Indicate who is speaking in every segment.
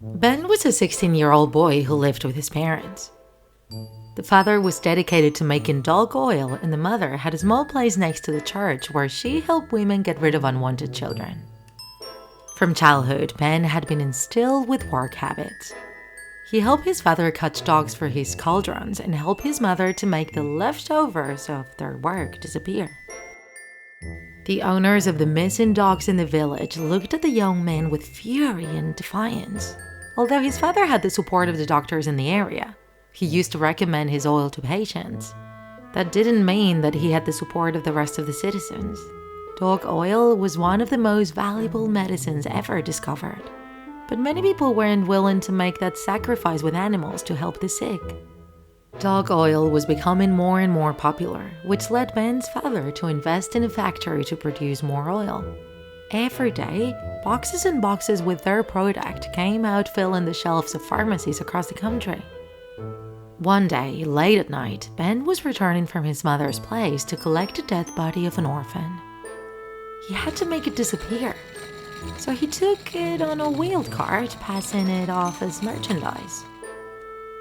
Speaker 1: Ben was a 16-year-old boy who lived with his parents. The father was dedicated to making dog oil, and the mother had a small place next to the church where she helped women get rid of unwanted children. From childhood, Ben had been instilled with work habits. He helped his father catch dogs for his cauldrons and helped his mother to make the leftovers of their work disappear. The owners of the missing dogs in the village looked at the young man with fury and defiance. Although his father had the support of the doctors in the area, he used to recommend his oil to patients. That didn't mean that he had the support of the rest of the citizens. Dog oil was one of the most valuable medicines ever discovered. But many people weren't willing to make that sacrifice with animals to help the sick. Dog oil was becoming more and more popular, which led Ben's father to invest in a factory to produce more oil. Every day, boxes and boxes with their product came out filling the shelves of pharmacies across the country. One day, late at night, Ben was returning from his mother's place to collect the dead body of an orphan. He had to make it disappear, so he took it on a wheeled cart, passing it off as merchandise.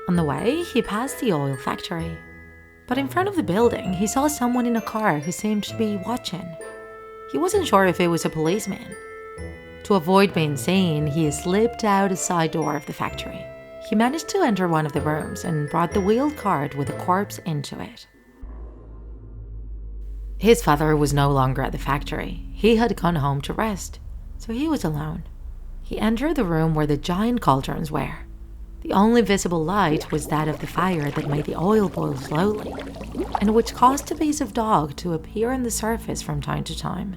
Speaker 1: On the way, he passed the oil factory. But in front of the building, he saw someone in a car who seemed to be watching. He wasn't sure if it was a policeman. To avoid being seen, he slipped out a side door of the factory. He managed to enter one of the rooms and brought the wheeled cart with a corpse into it. His father was no longer at the factory. He had gone home to rest, so he was alone. He entered the room where the giant cauldrons were. The only visible light was that of the fire that made the oil boil slowly, and which caused a piece of dog to appear on the surface from time to time.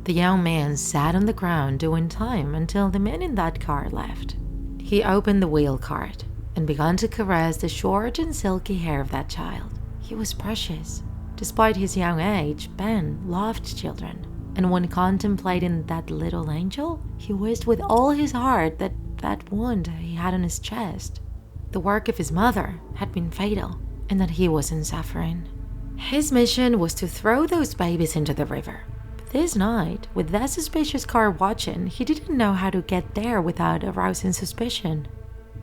Speaker 1: The young man sat on the ground doing time until the men in that car left. He opened the wheel cart and began to caress the short and silky hair of that child. He was precious. Despite his young age, Ben loved children, and when contemplating that little angel, he wished with all his heart that wound he had on his chest, the work of his mother, had been fatal, and that he wasn't suffering. His mission was to throw those babies into the river. But this night, with that suspicious car watching, he didn't know how to get there without arousing suspicion.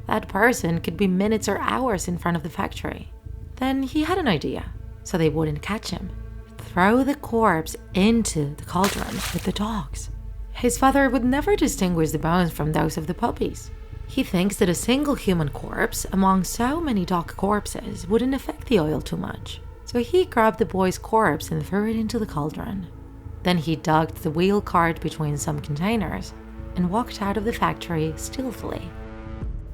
Speaker 1: That person could be minutes or hours in front of the factory. Then he had an idea, so they wouldn't catch him. Throw the corpse into the cauldron with the dogs. His father would never distinguish the bones from those of the puppies. He thinks that a single human corpse among so many dog corpses wouldn't affect the oil too much. So he grabbed the boy's corpse and threw it into the cauldron. Then he dug the wheel cart between some containers and walked out of the factory stealthily.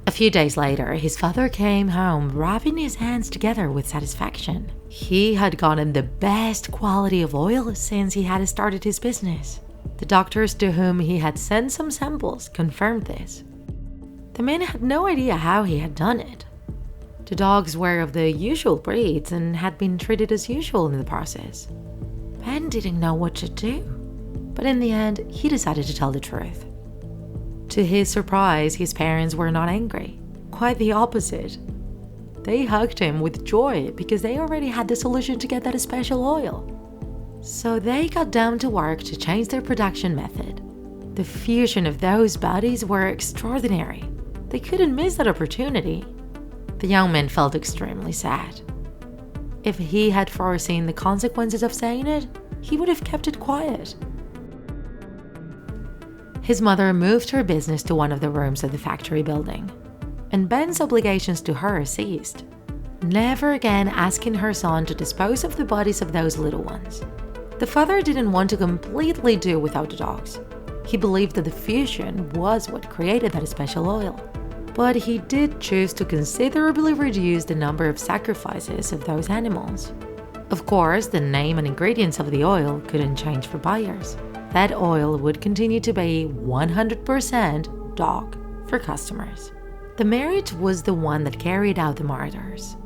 Speaker 1: A few days later, his father came home rubbing his hands together with satisfaction. He had gotten the best quality of oil since he had started his business. The doctors to whom he had sent some samples confirmed this. The men had no idea how he had done it. The dogs were of the usual breeds and had been treated as usual in the process. Ben didn't know what to do, but in the end, he decided to tell the truth. To his surprise, his parents were not angry. Quite the opposite. They hugged him with joy because they already had the solution to get that special oil. So they got down to work to change their production method. The fusion of those bodies were extraordinary. They couldn't miss that opportunity. The young man felt extremely sad. If he had foreseen the consequences of saying it, he would have kept it quiet. His mother moved her business to one of the rooms of the factory building, and Ben's obligations to her ceased, never again asking her son to dispose of the bodies of those little ones. The father didn't want to completely do without the dogs. He believed that the fusion was what created that special oil. But he did choose to considerably reduce the number of sacrifices of those animals. Of course, the name and ingredients of the oil couldn't change for buyers. That oil would continue to be 100% dog for customers. The marriage was the one that carried out the murders.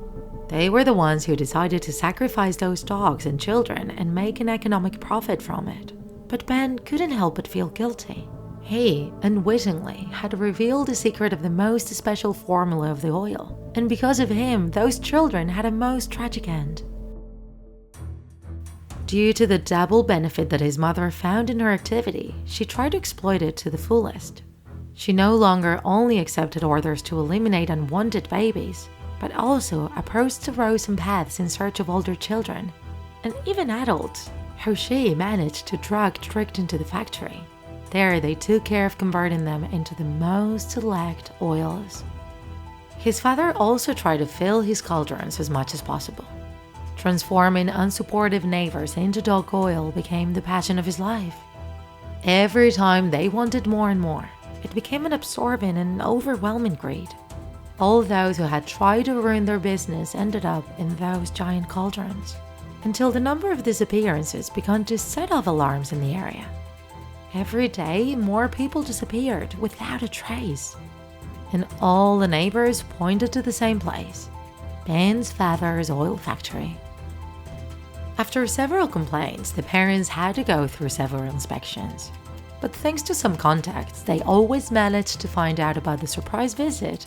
Speaker 1: They were the ones who decided to sacrifice those dogs and children and make an economic profit from it. But Ben couldn't help but feel guilty. He, unwittingly, had revealed the secret of the most special formula of the oil, and because of him, those children had a most tragic end. Due to the double benefit that his mother found in her activity, she tried to exploit it to the fullest. She no longer only accepted orders to eliminate unwanted babies, but also approached the roads and paths in search of older children, and even adults, who she managed to drug direct into the factory. There they took care of converting them into the most select oils. His father also tried to fill his cauldrons as much as possible. Transforming unsupportive neighbors into dog oil became the passion of his life. Every time they wanted more and more, it became an absorbing and overwhelming greed. All those who had tried to ruin their business ended up in those giant cauldrons, until the number of disappearances began to set off alarms in the area. Every day, more people disappeared without a trace, and all the neighbors pointed to the same place, Ben's father's oil factory. After several complaints, the parents had to go through several inspections. But thanks to some contacts, they always managed to find out about the surprise visit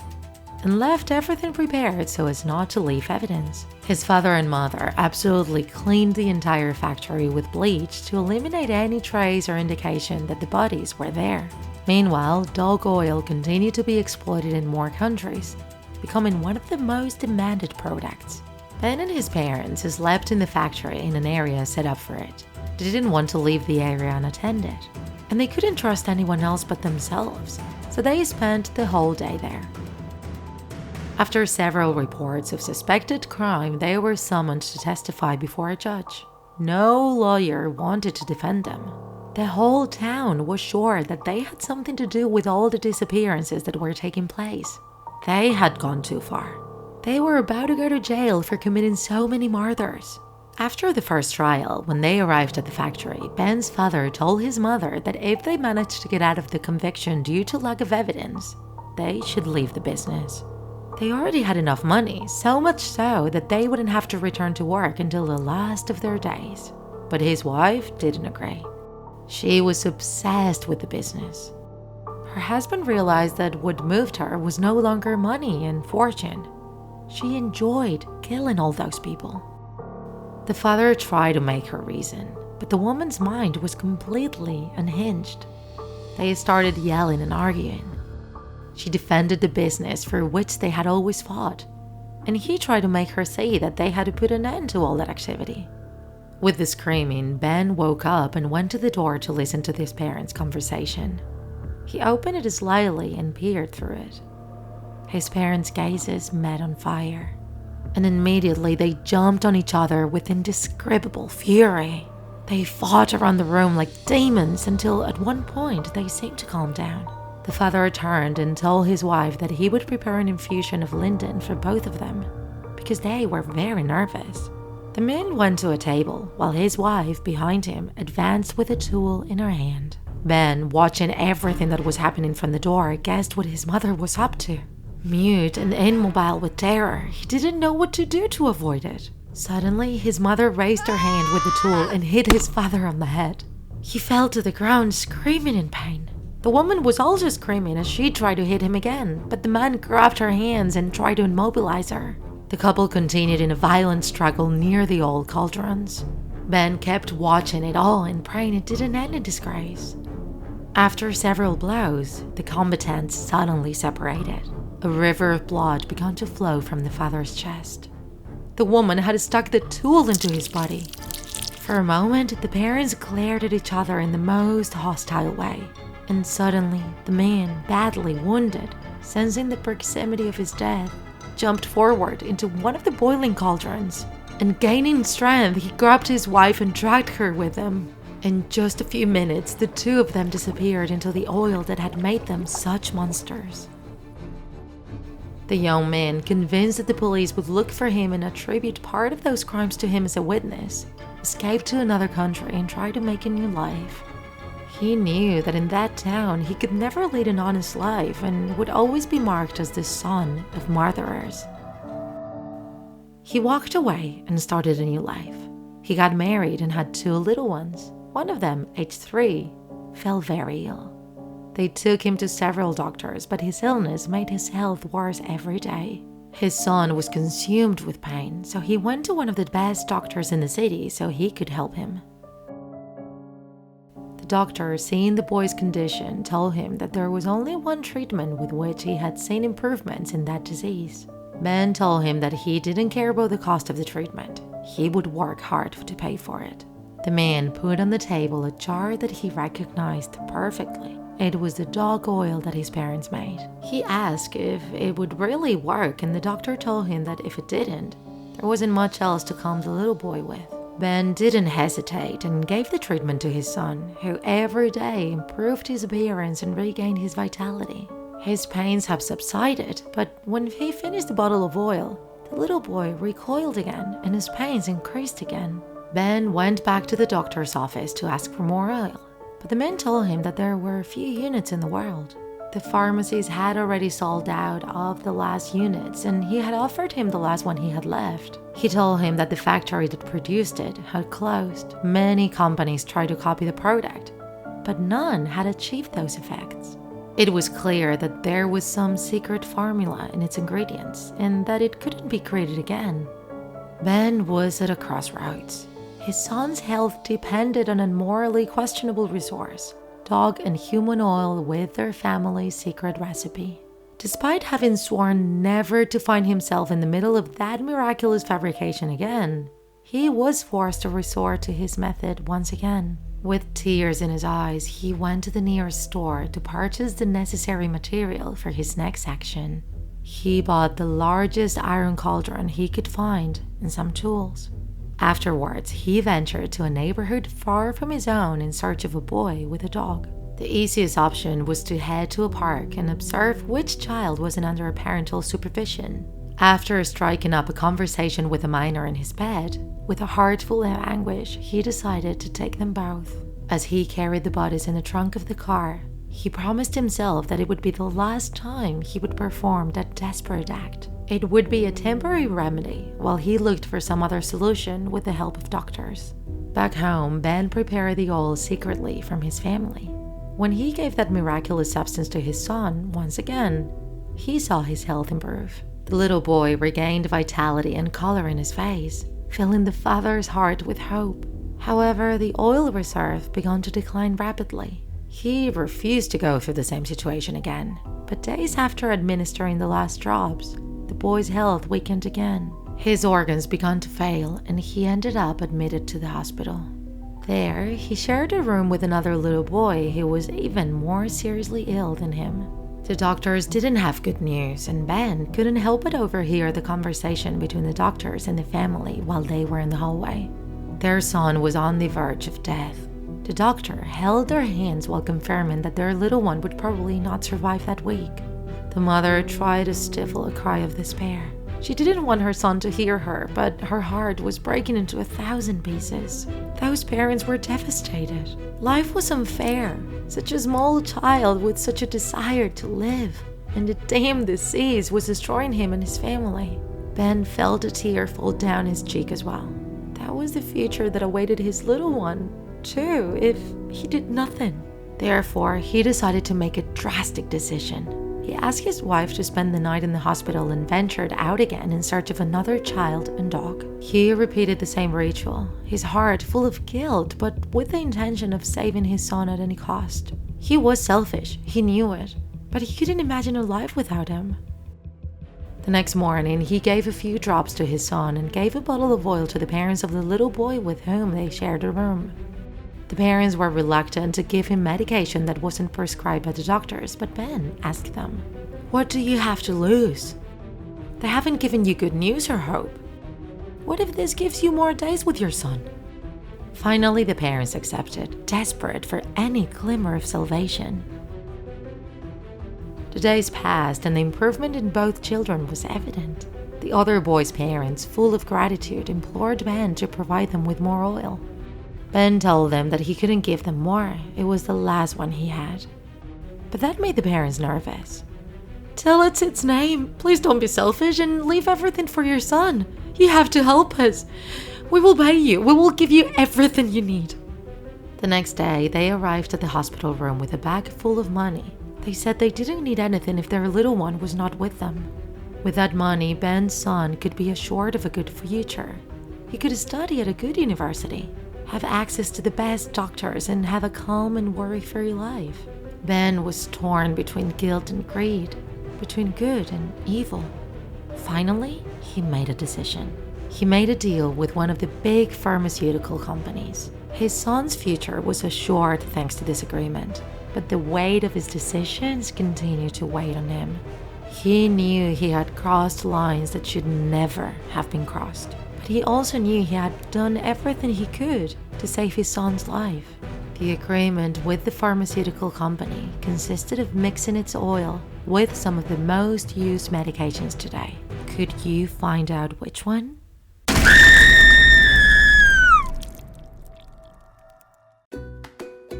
Speaker 1: and left everything prepared so as not to leave evidence. His father and mother absolutely cleaned the entire factory with bleach to eliminate any trace or indication that the bodies were there. Meanwhile, dog oil continued to be exploited in more countries, becoming one of the most demanded products. Ben and his parents slept in the factory in an area set up for it. They didn't want to leave the area unattended, and they couldn't trust anyone else but themselves, so they spent the whole day there. After several reports of suspected crime, they were summoned to testify before a judge. No lawyer wanted to defend them. The whole town was sure that they had something to do with all the disappearances that were taking place. They had gone too far. They were about to go to jail for committing so many murders. After the first trial, when they arrived at the factory, Ben's father told his mother that if they managed to get out of the conviction due to lack of evidence, they should leave the business. They already had enough money, so much so that they wouldn't have to return to work until the last of their days. But his wife didn't agree. She was obsessed with the business. Her husband realized that what moved her was no longer money and fortune. She enjoyed killing all those people. The father tried to make her reason, but the woman's mind was completely unhinged. They started yelling and arguing. She defended the business for which they had always fought, and he tried to make her see that they had to put an end to all that activity. With the screaming, Ben woke up and went to the door to listen to his parents' conversation. He opened it slightly and peered through it. His parents' gazes met on fire, and immediately they jumped on each other with indescribable fury. They fought around the room like demons until at one point they seemed to calm down. The father turned and told his wife that he would prepare an infusion of linden for both of them, because they were very nervous. The man went to a table, while his wife, behind him, advanced with a tool in her hand. Ben, watching everything that was happening from the door, guessed what his mother was up to. Mute and immobile with terror, he didn't know what to do to avoid it. Suddenly, his mother raised her hand with the tool and hit his father on the head. He fell to the ground, screaming in pain. The woman was also screaming as she tried to hit him again, but the man grabbed her hands and tried to immobilize her. The couple continued in a violent struggle near the old cauldrons. Ben kept watching it all and praying it didn't end in disgrace. After several blows, the combatants suddenly separated. A river of blood began to flow from the father's chest. The woman had stuck the tool into his body. For a moment, the parents glared at each other in the most hostile way. And suddenly, the man, badly wounded, sensing the proximity of his death, jumped forward into one of the boiling cauldrons. And gaining strength, he grabbed his wife and dragged her with him. In just a few minutes, the two of them disappeared into the oil that had made them such monsters. The young man, convinced that the police would look for him and attribute part of those crimes to him as a witness, escaped to another country and tried to make a new life. He knew that in that town he could never lead an honest life and would always be marked as the son of murderers. He walked away and started a new life. He got married and had 2 little ones. One of them, aged 3, fell very ill. They took him to several doctors, but his illness made his health worse every day. His son was consumed with pain, so he went to one of the best doctors in the city so he could help him. The doctor, seeing the boy's condition, told him that there was only one treatment with which he had seen improvements in that disease. Ben told him that he didn't care about the cost of the treatment. He would work hard to pay for it. The man put on the table a jar that he recognized perfectly. It was the dog oil that his parents made. He asked if it would really work, and the doctor told him that if it didn't, there wasn't much else to calm the little boy with. Ben didn't hesitate and gave the treatment to his son, who every day improved his appearance and regained his vitality. His pains have subsided, but when he finished the bottle of oil, the little boy recoiled again and his pains increased again. Ben went back to the doctor's office to ask for more oil, but the man told him that there were a few units in the world. The pharmacies had already sold out of the last units, and he had offered him the last one he had left. He told him that the factory that produced it had closed. Many companies tried to copy the product, but none had achieved those effects. It was clear that there was some secret formula in its ingredients, and that it couldn't be created again. Ben was at a crossroads. His son's health depended on a morally questionable resource, dog and human oil with their family's secret recipe. Despite having sworn never to find himself in the middle of that miraculous fabrication again, he was forced to resort to his method once again. With tears in his eyes, he went to the nearest store to purchase the necessary material for his next action. He bought the largest iron cauldron he could find and some tools. Afterwards, he ventured to a neighborhood far from his own in search of a boy with a dog. The easiest option was to head to a park and observe which child wasn't under parental supervision. After striking up a conversation with a minor in his bed, with a heart full of anguish, he decided to take them both. As he carried the bodies in the trunk of the car, he promised himself that it would be the last time he would perform that desperate act. It would be a temporary remedy while he looked for some other solution with the help of doctors. Back home, Ben prepared the oil secretly from his family. When he gave that miraculous substance to his son once again, he saw his health improve. The little boy regained vitality and color in his face, filling the father's heart with hope. However, the oil reserve began to decline rapidly. He refused to go through the same situation again, but days after administering the last drops, the boy's health weakened again. His organs began to fail, and he ended up admitted to the hospital. There, he shared a room with another little boy who was even more seriously ill than him. The doctors didn't have good news, and Ben couldn't help but overhear the conversation between the doctors and the family while they were in the hallway. Their son was on the verge of death. The doctor held their hands while confirming that their little one would probably not survive that week. The mother tried to stifle a cry of despair. She didn't want her son to hear her, but her heart was breaking into 1,000 pieces. Those parents were devastated. Life was unfair. Such a small child with such a desire to live, and the damn disease was destroying him and his family. Ben felt a tear fall down his cheek as well. That was the future that awaited his little one, too, if he did nothing. Therefore, he decided to make a drastic decision. He asked his wife to spend the night in the hospital and ventured out again in search of another child and dog. He repeated the same ritual, his heart full of guilt, but with the intention of saving his son at any cost. He was selfish, he knew it, but he couldn't imagine a life without him. The next morning, he gave a few drops to his son and gave a bottle of oil to the parents of the little boy with whom they shared a room. The parents were reluctant to give him medication that wasn't prescribed by the doctors, but Ben asked them, "What do you have to lose? They haven't given you good news or hope. What if this gives you more days with your son?" Finally, the parents accepted, desperate for any glimmer of salvation. The days passed, and the improvement in both children was evident. The other boy's parents, full of gratitude, implored Ben to provide them with more oil. Ben told them that he couldn't give them more. It was the last one he had. But that made the parents nervous. "Tell it its name. Please don't be selfish and leave everything for your son. You have to help us. We will pay you. We will give you everything you need." The next day, they arrived at the hospital room with a bag full of money. They said they didn't need anything if their little one was not with them. With that money, Ben's son could be assured of a good future. He could study at a good university, have access to the best doctors, and have a calm and worry-free life. Ben was torn between guilt and greed, between good and evil. Finally, he made a decision. He made a deal with one of the big pharmaceutical companies. His son's future was assured thanks to this agreement, but the weight of his decisions continued to weigh on him. He knew he had crossed lines that should never have been crossed, but he also knew he had done everything he could to save his son's life. The agreement with the pharmaceutical company consisted of mixing its oil with some of the most used medications today. Could you find out which one?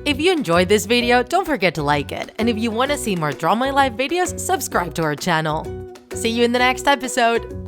Speaker 1: If you enjoyed this video, don't forget to like it. And if you want to see more Draw My Life videos, subscribe to our channel. See you in the next episode.